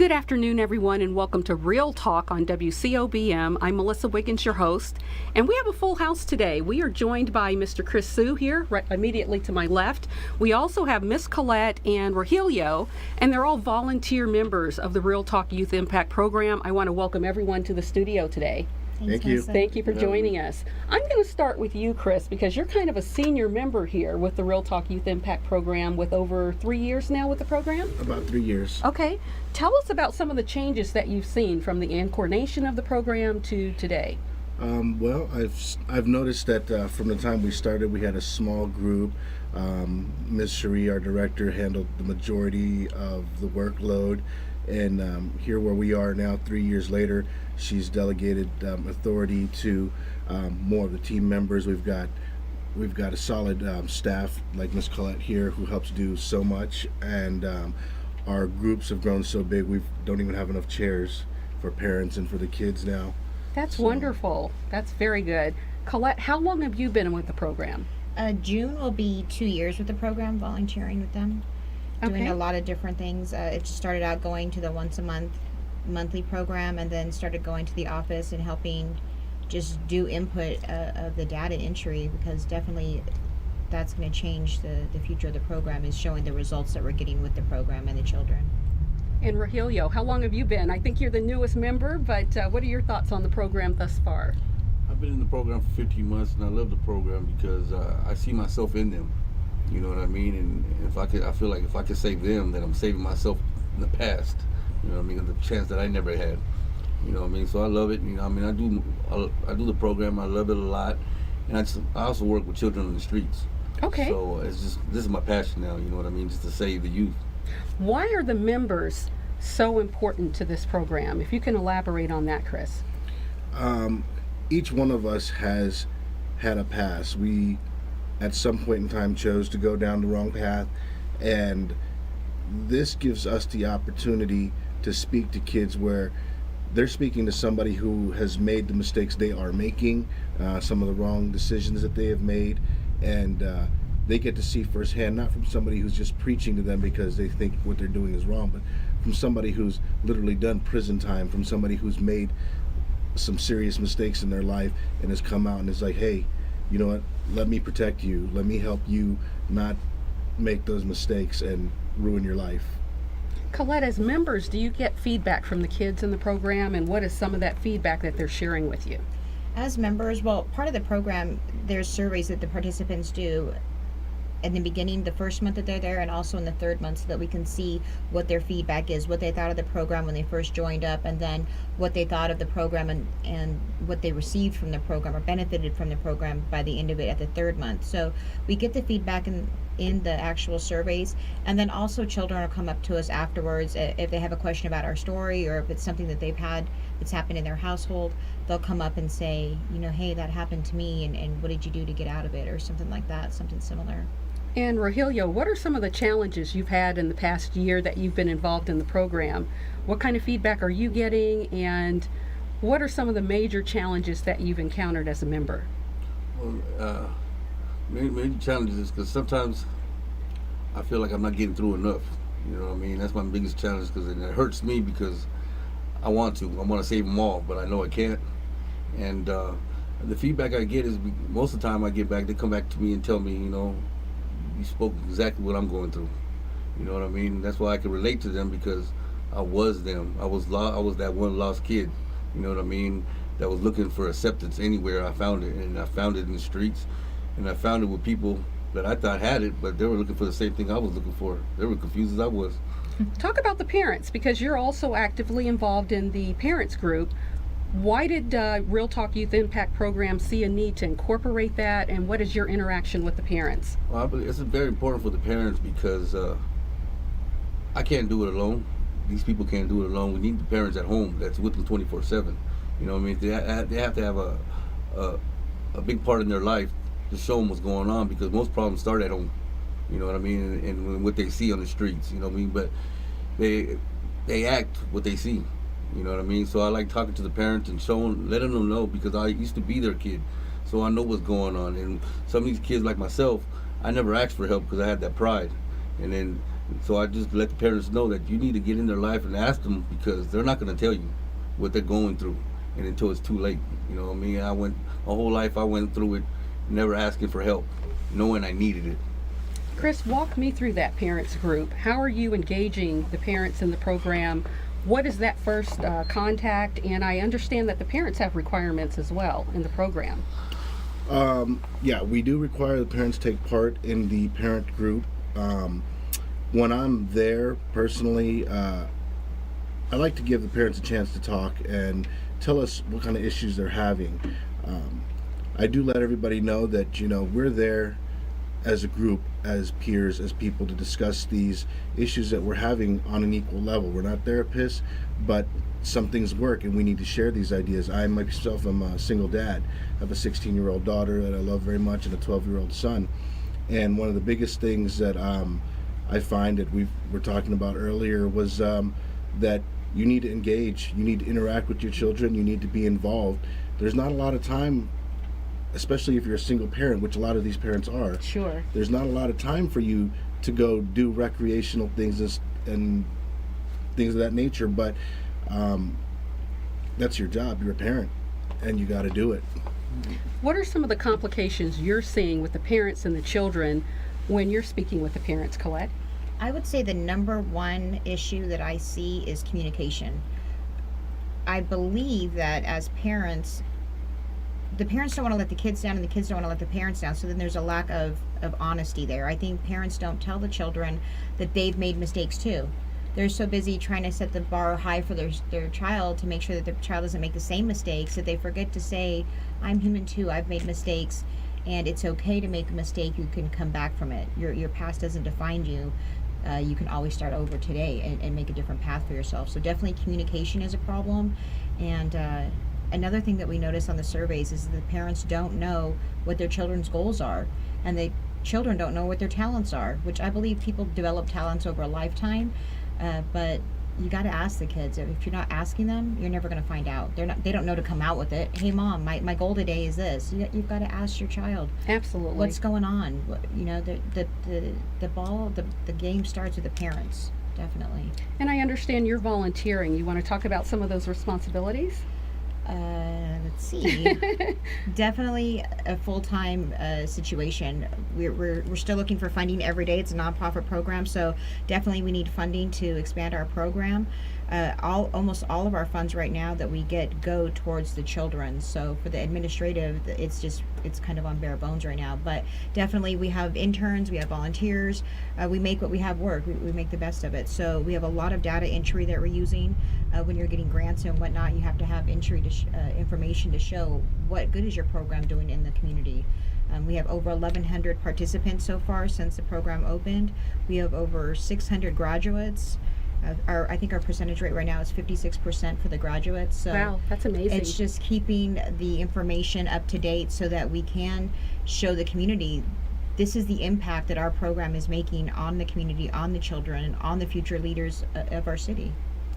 Good afternoon, everyone, and welcome to Real Talk on WCOBM. I'm Melissa Wiggins, your host, and we have a full house today. We are joined by Mr. Chris Sue here, right immediately to my left. We also have Miss Colette and Rogelio, and they're all volunteer members of the Real Talk Youth Impact Program. I want to welcome everyone to the studio today. Thank you. Thank you for joining us. I'm going to start with you, Chris, because you're kind of a senior member here with the Real Talk Youth Impact Program with over 3 years now with the program? About 3 years. Okay. Tell us about some of the changes that you've seen from the incarnation of the program to today. Well, I've noticed that from the time we started, we had a small group. Ms. Cherie, our director, handled the majority of the workload. And here where we are now, 3 years later, she's delegated authority to more of the team members. We've got a solid staff like Ms. Colette here who helps do so much, and our groups have grown so big we don't even have enough chairs for parents and for the kids now. That's wonderful. That's very good. Colette, how long have you been with the program? June will be 2 years with the program, volunteering with them, doing a lot of different things. It just started out going to the once a month monthly program, and then started going to the office and helping just do input of the data entry, because definitely that's going to change the future of the program, is showing the results that we're getting with the program and the children. And Rogelio, how long have you been? I think you're the newest member, but what are your thoughts on the program thus far? I've been in the program for 15 months, and I love the program because I see myself in them. You know what I mean? And I feel like if I could save them, then I'm saving myself in the past. You know what I mean? The chance that I never had. You know what I mean? So I love it. You know, I mean, I do the program. I love it a lot, and I also work with children on the streets. Okay. So this is my passion now. You know what I mean? Just to save the youth. Why are the members so important to this program? If you can elaborate on that, Chris. Each one of us has had a past. We, at some point in time, chose to go down the wrong path, and this gives us the opportunity to speak to kids where they're speaking to somebody who has made the mistakes they are making, some of the wrong decisions that they have made, and they get to see firsthand, not from somebody who's just preaching to them because they think what they're doing is wrong, but from somebody who's literally done prison time, from somebody who's made some serious mistakes in their life and has come out and is like, hey, you know what, let me protect you, let me help you not make those mistakes and ruin your life. Colette, as members, do you get feedback from the kids in the program, and what is some of that feedback that they're sharing with you? As members, well, part of the program, there's surveys that the participants do in the beginning, the first month that they're there, and also in the third month, so that we can see what their feedback is, what they thought of the program when they first joined up, and then what they thought of the program and what they received from the program or benefited from the program by the end of it at the third month. So we get the feedback in the actual surveys, and then also children will come up to us afterwards if they have a question about our story, or if it's something that they've had that's happened in their household. They'll come up and say, you know, hey, that happened to me, and what did you do to get out of it, or something like that, something similar. And Rogelio, what are some of the challenges you've had in the past year that you've been involved in the program? What kind of feedback are you getting, and what are some of the major challenges that you've encountered as a member? Well, major challenges is because sometimes I feel like I'm not getting through enough. You know what I mean? That's my biggest challenge, because it hurts me because I want to save them all, but I know I can't. And the feedback I get is, most of the time I get back, they come back to me and tell me, you know, you spoke exactly what I'm going through. You know what I mean? That's why I can relate to them, because I was them. I was that one lost kid. You know what I mean? That was looking for acceptance anywhere. I found it, and I found it in the streets, and I found it with people that I thought had it, but they were looking for the same thing I was looking for. They were confused as I was. Talk about the parents, because you're also actively involved in the parents group. Why did Real Talk Youth Impact Program see a need to incorporate that, and what is your interaction with the parents? Well, I believe it's very important for the parents, because I can't do it alone. These people can't do it alone. We need the parents at home that's with them 24/7. You know what I mean? They have to have a big part in their life to show them what's going on, because most problems start at home. You know what I mean? And what they see on the streets. You know what I mean? But they act what they see. You know what I mean? So I like talking to the parents and letting them know, because I used to be their kid, so I know what's going on. And some of these kids like myself, I never asked for help because I had that pride. And then So I just let the parents know that you need to get in their life and ask them, because they're not going to tell you what they're going through, and until it's too late. You know what I mean? My whole life I went through it, never asking for help, knowing I needed it. Chris, walk me through that parents group. How are you engaging the parents in the program? What is that first contact? And I understand that the parents have requirements as well in the program. Yeah, we do require the parents take part in the parent group. When I'm there personally, I like to give the parents a chance to talk and tell us what kind of issues they're having. I do let everybody know that, we're there as a group, as peers, as people to discuss these issues that we're having on an equal level. We're not therapists, but some things work and we need to share these ideas. I myself am a single dad. I have a 16-year-old daughter that I love very much and a 12-year-old son. And one of the biggest things that I find that we were talking about earlier was that you need to engage, you need to interact with your children, you need to be involved. There's not a lot of time, especially if you're a single parent, which a lot of these parents are. Sure. There's not a lot of time for you to go do recreational things and things of that nature, but that's your job. You're a parent and you got to do it. What are some of the complications you're seeing with the parents and the children when you're speaking with the parents, Colette? I would say the number one issue that I see is communication. I believe that as parents, the parents don't want to let the kids down and the kids don't want to let the parents down, so then there's a lack of honesty there. I think parents don't tell the children that they've made mistakes too. They're so busy trying to set the bar high for their child to make sure that their child doesn't make the same mistakes that they forget to say, I'm human too, I've made mistakes, and it's okay to make a mistake. You can come back from it. Your past doesn't define you. You can always start over today and make a different path for yourself. So definitely communication is a problem. And another thing that we notice on the surveys is that the parents don't know what their children's goals are, and the children don't know what their talents are, which I believe people develop talents over a lifetime, but you got to ask the kids. If you're not asking them, you're never going to find out. They don't know to come out with it. Hey mom, my goal today is this. You've got to ask your child. Absolutely. What's going on? The game starts with the parents, definitely. And I understand you're volunteering. You want to talk about some of those responsibilities? Let's see. Definitely a full-time situation. We're still looking for funding every day. It's a nonprofit program, so definitely we need funding to expand our program. Almost all of our funds right now that we get go towards the children. So for the administrative, it's kind of on bare bones right now. But definitely we have interns, we have volunteers. We make what we have work. We make the best of it. So we have a lot of data entry that we're using. When you're getting grants and whatnot, you have to have entry to information to show what good is your program doing in the community. We have over 1,100 participants so far since the program opened. We have over 600 graduates. I think our percentage rate right now is 56% for the graduates. So wow, that's amazing. It's just keeping the information up to date so that we can show the community this is the impact that our program is making on the community, on the children, and on the future leaders of our city.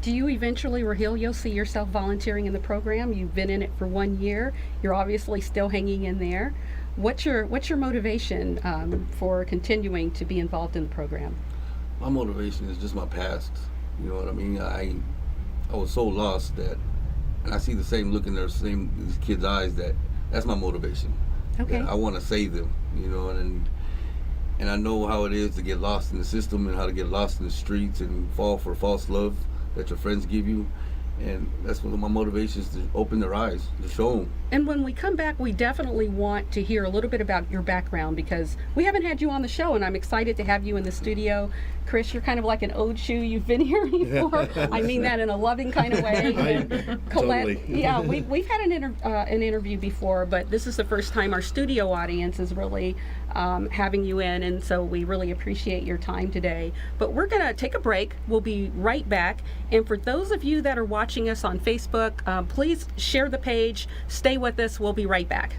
Do you eventually, Raheel, you'll see yourself volunteering in the program? You've been in it for 1 year. You're obviously still hanging in there. What's your motivation for continuing to be involved in the program? My motivation is just my past. You know what I mean? I was so lost that, and I see the same look in these kids' eyes. That's my motivation. Okay. That I want to save them. You know, and I know how it is to get lost in the system and how to get lost in the streets and fall for false love that your friends give you. And that's one of my motivations, to open their eyes, to show them. And when we come back, we definitely want to hear a little bit about your background, because we haven't had you on the show, and I'm excited to have you in the studio. Chris, you're kind of like an old shoe. You've been here before. I mean that in a loving kind of way. And Colette, Totally. yeah, we've had an interview before, but this is the first time our studio audience is really having you in, and so we really appreciate your time today. But we're going to take a break. We'll be right back. And for those of you that are watching us on Facebook, please share the page. Stay with us. We'll be right back.